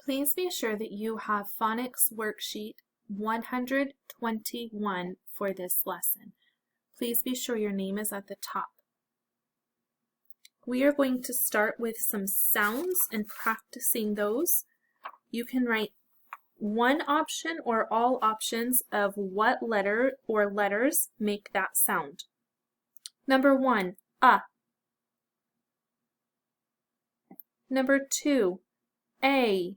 Please be sure that you have Phonics Worksheet 121 for this lesson. Please be sure your name is at the top. We are going to start with some sounds and practicing those. You can write one option or all options of what letter or letters make that sound. Number 1, Number 2, A.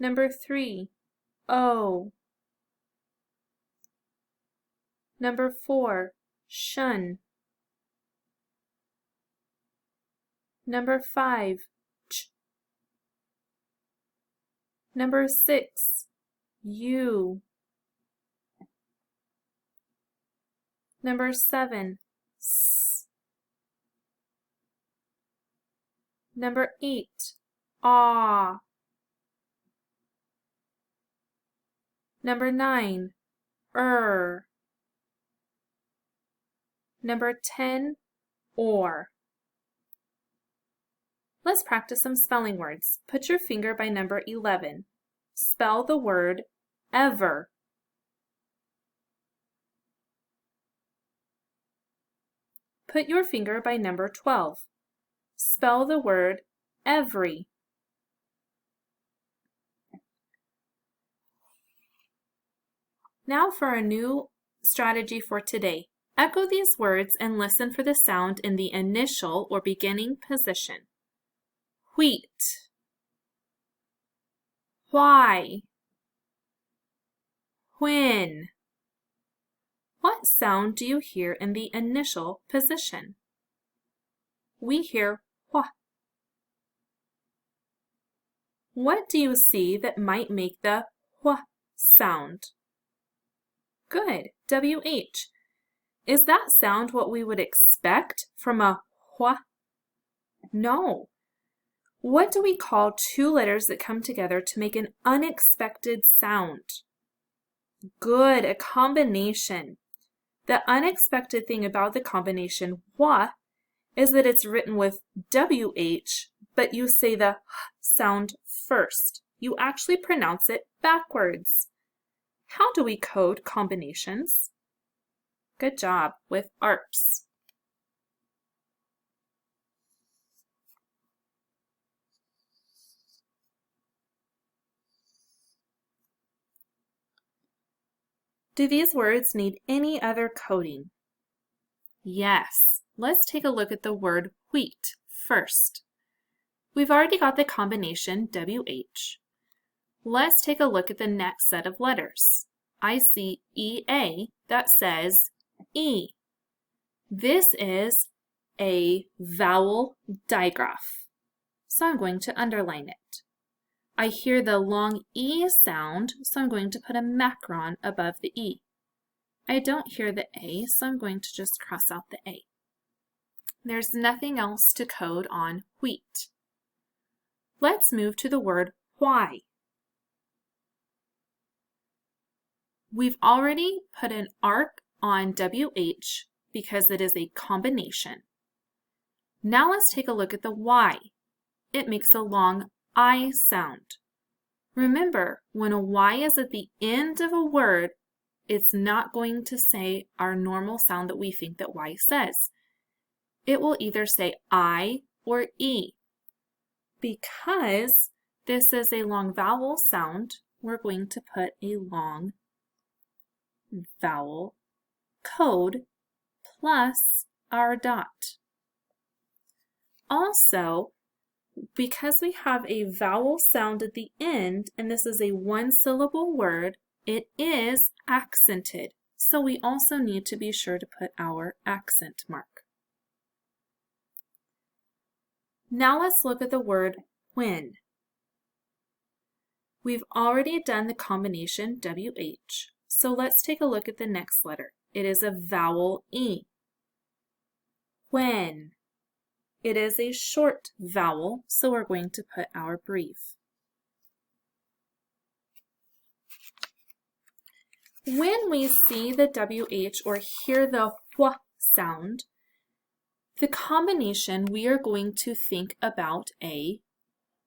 Number 3, O. Number 4, shun. Number 5, ch. Number 6, you. Number 7, s. Number 8, ah. Number 9, Number 10, or. Let's practice some spelling words. Put your finger by number 11. Spell the word ever. Put your finger by number 12. Spell the word every. Now for a new strategy for today. Echo these words and listen for the sound in the initial or beginning position. Wheat. Why. When. What sound do you hear in the initial position? We hear wha. What do you see that might make the wha sound? Good, WH. Is that sound what we would expect from a wha? No. What do we call two letters that come together to make an unexpected sound? Good, a combination. The unexpected thing about the combination wha is that it's written with WH, but you say the sound first. You actually pronounce it backwards. How do we code combinations? Good job, with ARPs. Do these words need any other coding? Yes. Let's take a look at the word wheat first. We've already got the combination WH. Let's take a look at the next set of letters. I see EA that says E. This is a vowel digraph, so I'm going to underline it. I hear the long E sound, so I'm going to put a macron above the E. I don't hear the A, so I'm going to just cross out the A. There's nothing else to code on wheat. Let's move to the word why. We've already put an arc on WH because it is a combination. Now let's take a look at the Y. It makes a long I sound. Remember, when a Y is at the end of a word, it's not going to say our normal sound that we think that Y says. It will either say I or E. Because this is a long vowel sound, we're going to put a long vowel code plus our dot. Also, because we have a vowel sound at the end, and this is a one-syllable word, it is accented. So we also need to be sure to put our accent mark. Now let's look at the word when. We've already done the combination WH, so let's take a look at the next letter. It is a vowel E. When. It is a short vowel, so we're going to put our brief. When we see the WH or hear the wh sound, the combination we are going to think about a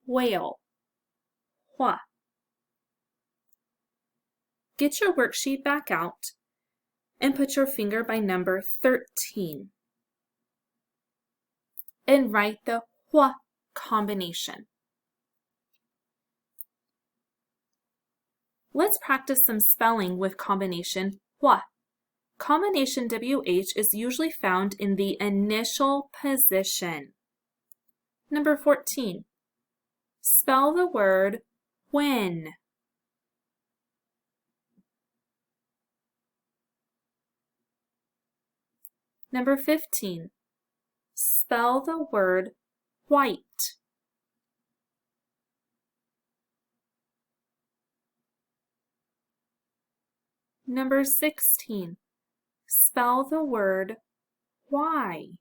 whale, hua. Get your worksheet back out and put your finger by number 13 and write the hua combination. Let's practice some spelling with combination hua. Combination WH is usually found in the initial position. Number 14. Spell the word when. Number 15. Spell the word white. Number 16. Spell the word why.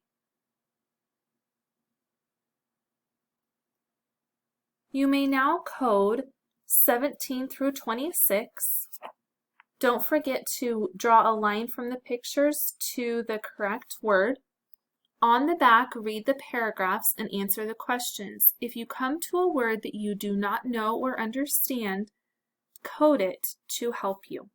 You may now code 17 through 26. Don't forget to draw a line from the pictures to the correct word. On the back, read the paragraphs and answer the questions. If you come to a word that you do not know or understand, code it to help you.